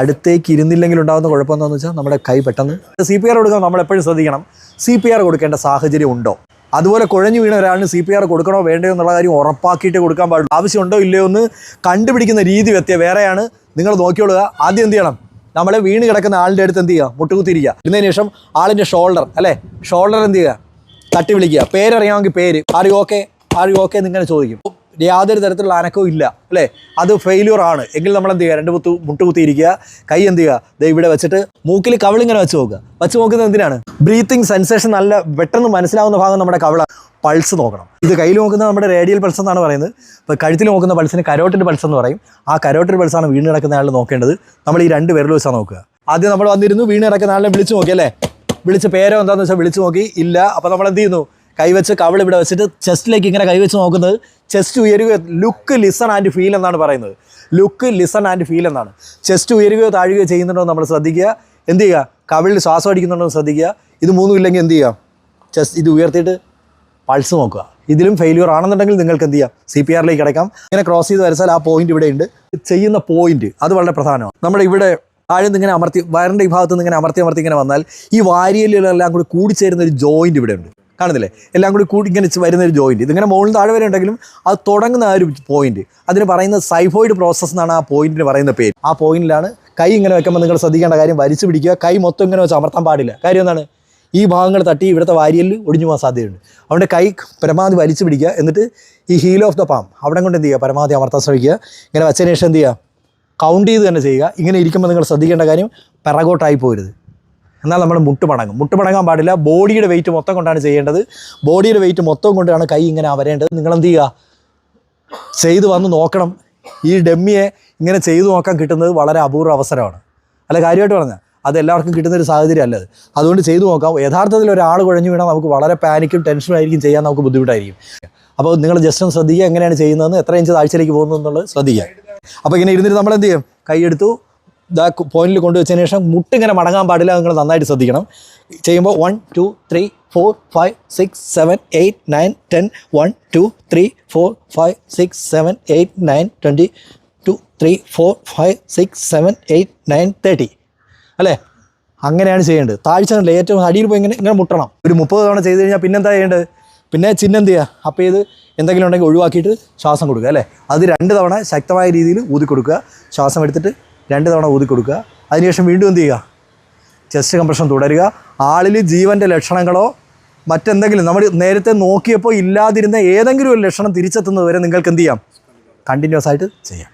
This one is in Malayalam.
അടുത്തേക്ക് ഇരുന്നില്ലെങ്കിൽ ഉണ്ടാകുന്ന കുഴപ്പമെന്താണെന്ന് വെച്ചാൽ നമ്മുടെ കൈ പെട്ടെന്ന് CPR കൊടുക്കാൻ നമ്മൾ എപ്പോഴും ശ്രദ്ധിക്കണം. CPR കൊടുക്കേണ്ട സാഹചര്യം ഉണ്ടോ, അതുപോലെ കുഴഞ്ഞു വീണ ഒരാളിന് CPR കൊടുക്കണോ വേണ്ടയോ എന്നുള്ള കാര്യം ഉറപ്പാക്കിയിട്ട് കൊടുക്കാൻ പാടുള്ളൂ. ആവശ്യമുണ്ടോ ഇല്ലയോ എന്ന് കണ്ടുപിടിക്കുന്ന രീതി വേറെയാണ്. നിങ്ങൾ നോക്കിയോളുക. ആദ്യം എന്ത് ചെയ്യണം, നമ്മൾ വീണ് കിടക്കുന്ന ആളിൻ്റെ അടുത്ത് എന്ത് ചെയ്യുക, മുട്ടുകുത്തിരിക്കുക. ഇരുന്നതിന് ശേഷം ആളിൻ്റെ ഷോൾഡർ എന്ത് ചെയ്യുക, തട്ടി വിളിക്കുക. പേരറിയാമെങ്കിൽ പേര്, ആർ യു ഓക്കെ എന്നിങ്ങനെ ചോദിക്കും. യാതൊരു തരത്തിലുള്ള അനക്കവും ഇല്ല അല്ലേ, അത് ഫെയില്യൂർ ആണ് എങ്കിൽ നമ്മൾ എന്ത് ചെയ്യുക, രണ്ട് മുട്ടുകുത്തിയിരിക്കുക. കൈ എന്ത് ചെയ്യുക, ദേ ഇവിടെ വെച്ചിട്ട് മൂക്കിൽ കവിളിങ്ങനെ വെച്ച് നോക്കുന്നത് എന്തിനാണ്, ബ്രീത്തിങ് സെൻസേഷൻ നല്ല പെട്ടെന്ന് മനസ്സിലാവുന്ന ഭാഗം നമ്മുടെ കവിള. പൾസ് നോക്കണം. ഇത് കയ്യിൽ നോക്കുന്നത് നമ്മുടെ റേഡിയൽ പൾസ് എന്നാണ് പറയുന്നത്. ഇപ്പോൾ കഴുത്തിൽ നോക്കുന്ന പൾസിന് കരോട്ടിഡ് പൾസ് എന്ന് പറയും. ആ കരോട്ടിഡ് പൾസാണ് വീണ് കിടക്കുന്ന ആൾ നോക്കേണ്ടത്. നമ്മൾ ഈ രണ്ട് വിരൽ വെച്ചാൽ നോക്കുക. ആദ്യം നമ്മൾ വന്നിരുന്നു, വീണ് കിടക്കുന്ന ആളിനെ വിളിച്ച് നോക്കി അല്ലേ, വിളിച്ച് പേരോ എന്താണെന്ന് വെച്ചാൽ വിളിച്ച് നോക്കി, ഇല്ല. അപ്പോൾ നമ്മൾ എന്ത് ചെയ്യുന്നു, കൈവച്ച് കവിൾ ഇവിടെ വെച്ചിട്ട് ചെസ്റ്റിലേക്ക് ഇങ്ങനെ കൈവച്ച് നോക്കുന്നത്. ചെസ്റ്റ് ഉയരുക, ലുക്ക് ലിസൺ ആൻഡ് ഫീൽ എന്നാണ് പറയുന്നത്. ലുക്ക് ലിസൺ ആൻഡ് ഫീൽ എന്നാണ്. ചെസ്റ്റ് ഉയരുകയോ താഴുകയോ ചെയ്യുന്നുണ്ടോ നമ്മൾ ശ്രദ്ധിക്കുക. എന്ത് ചെയ്യുക, കവിളിൽ ശ്വാസം അടിക്കുന്നുണ്ടോ ശ്രദ്ധിക്കുക. ഇത് മൂന്നും ഇല്ലെങ്കിൽ എന്ത് ചെയ്യുക, ചെസ്റ്റ് ഇത് ഉയർത്തിയിട്ട് പൾസ് നോക്കുക. ഇതിലും ഫെയിലിയർ ആണെന്നുണ്ടെങ്കിൽ നിങ്ങൾക്ക് എന്ത് ചെയ്യാം, CPRലേക്ക് കിടക്കാം. ഇങ്ങനെ ക്രോസ് ചെയ്ത് വരച്ചാൽ ആ പോയിന്റ് ഇവിടെ ഉണ്ട്. ചെയ്യുന്ന പോയിന്റ് അത് വളരെ പ്രധാനമാണ്. നമ്മുടെ ഇവിടെ താഴ്ന്ന് ഇങ്ങനെ അമർത്തി, വയറിൻ്റെ ഈ ഭാഗത്ത് നിന്ന് ഇങ്ങനെ അമർത്തി ഇങ്ങനെ വന്നാൽ ഈ വാരിയലിലെല്ലാം കൂടി കൂടിച്ചേരുന്ന ഒരു ജോയിന്റ് ഇവിടെ ഉണ്ട്, കാണുന്നില്ലേ, എല്ലാം കൂടി ഇങ്ങനെ വരുന്ന ഒരു ജോയിന്റ്. ഇതിങ്ങനെ മുകളിൽ താഴെ വരെ ഉണ്ടെങ്കിലും അത് തുടങ്ങുന്ന ആ ഒരു പോയിന്റ്, അതിന് പറയുന്നത് സൈഫോയിഡ് പ്രോസസ്സ് എന്നാണ് ആ പോയിന്റിന് പറയുന്ന പേര്. ആ പോയിന്റിലാണ് കൈ ഇങ്ങനെ വെക്കുമ്പോൾ നിങ്ങൾ ശ്രദ്ധിക്കേണ്ട കാര്യം, വലിച്ചു പിടിക്കുക. കൈ മൊത്തം ഇങ്ങനെ വെച്ച് അമർത്താൻ പാടില്ല. കാര്യം എന്താണ്, ഈ ഭാഗങ്ങൾ തട്ടി ഇവിടുത്തെ വാരിയലിൽ ഒടിഞ്ഞു പോകാൻ സാധ്യതയുണ്ട്. അതുകൊണ്ട് കൈ പരമാവധി വലിച്ചു പിടിക്കുക. എന്നിട്ട് ഈ ഹീൽ ഓഫ് ദ പാം അവിടെ കൊണ്ട് എന്ത് ചെയ്യുക, പരമാവധി അമർത്താൻ ശ്രമിക്കുക. ഇങ്ങനെ വെച്ചതിന് ശേഷം എന്ത് ചെയ്യുക, കൗണ്ട് ചെയ്ത് തന്നെ ചെയ്യുക. ഇങ്ങനെ ഇരിക്കുമ്പോൾ നിങ്ങൾ ശ്രദ്ധിക്കേണ്ട കാര്യം, പിറകോട്ടായി പോരുത്. എന്നാൽ നമ്മൾ മുട്ടുമടങ്ങാൻ പാടില്ല. ബോഡിയുടെ വെയിറ്റ് മൊത്തം കൊണ്ടാണ് ചെയ്യേണ്ടത്. ബോഡിയുടെ വെയിറ്റ് മൊത്തം കൊണ്ടാണ് കൈ ഇങ്ങനെ വരേണ്ടത്. നിങ്ങളെന്ത് ചെയ്യുക, ചെയ്ത് വന്ന് നോക്കണം. ഈ ഡമ്മിയെ ഇങ്ങനെ ചെയ്തു നോക്കാൻ കിട്ടുന്നത് വളരെ അപൂർവ അവസരമാണ്. അല്ല, കാര്യമായിട്ട് പറഞ്ഞാൽ അത് എല്ലാവർക്കും കിട്ടുന്നൊരു സാഹചര്യം അല്ലത്. അതുകൊണ്ട് ചെയ്തു നോക്കാം. യഥാർത്ഥത്തിൽ ഒരാൾ കുഴഞ്ഞു വീണാൽ നമുക്ക് വളരെ പാനിക്കും ടെൻഷനും ആയിരിക്കും, ചെയ്യാൻ നമുക്ക് ബുദ്ധിമുട്ടായിരിക്കും. അപ്പോൾ നിങ്ങൾ ജസ്റ്റ് ഒന്ന് ശ്രദ്ധിക്കുക, എങ്ങനെയാണ് ചെയ്യുന്നതെന്ന്, എത്ര ഇഞ്ച് താഴ്ചയിലേക്ക് പോകുന്നു എന്നുള്ളത് ശ്രദ്ധിക്കുക. അപ്പോൾ ഇങ്ങനെ ഇരുന്നിട്ട് നമ്മൾ എന്ത് ചെയ്യും, കൈയെടുത്തു ഇതാ പോയിന്റിൽ കൊണ്ടുവച്ചതിന് ശേഷം മുട്ടിങ്ങനെ മടങ്ങാൻ പാടില്ല. നിങ്ങൾ നന്നായിട്ട് ശ്രദ്ധിക്കണം. ചെയ്യുമ്പോൾ 1 2 3 4 5 6 7 8 9 10 1 2 3 4 5 6 7 8 9 20 2 3 4 5 6 7 8 9 30 അല്ലേ, അങ്ങനെയാണ് ചെയ്യേണ്ടത്. താഴ്ച കണ്ടില്ല, ഏറ്റവും അടിയിൽ പോയി ഇങ്ങനെ മുട്ടണം. ഒരു 30 തവണ ചെയ്ത് കഴിഞ്ഞാൽ പിന്നെ എന്താ ചെയ്യേണ്ടത്, പിന്നെ ചിഹ്നം എന്ത് ചെയ്യുക, അപ്പോൾ ഇത് എന്തെങ്കിലും ഉണ്ടെങ്കിൽ ഒഴിവാക്കിയിട്ട് ശ്വാസം കൊടുക്കുക അല്ലേ. അത് 2 തവണ ശക്തമായ രീതിയിൽ ഊതി കൊടുക്കുക. ശ്വാസം എടുത്തിട്ട് 2 തവണ ഊതി കൊടുക്കുക. അതിനുശേഷം വീണ്ടും എന്ത് ചെയ്യുക, ചെസ്റ്റ് കംപ്രഷൻ തുടരുക. ആളിൽ ജീവൻ്റെ ലക്ഷണങ്ങളോ മറ്റെന്തെങ്കിലും നമ്മൾ നേരത്തെ നോക്കിയപ്പോൾ ഇല്ലാതിരുന്ന ഏതെങ്കിലും ഒരു ലക്ഷണം തിരിച്ചെത്തുന്നത് വരെ നിങ്ങൾക്ക് എന്ത് ചെയ്യാം, കണ്ടിന്യൂസ് ആയിട്ട് ചെയ്യാം.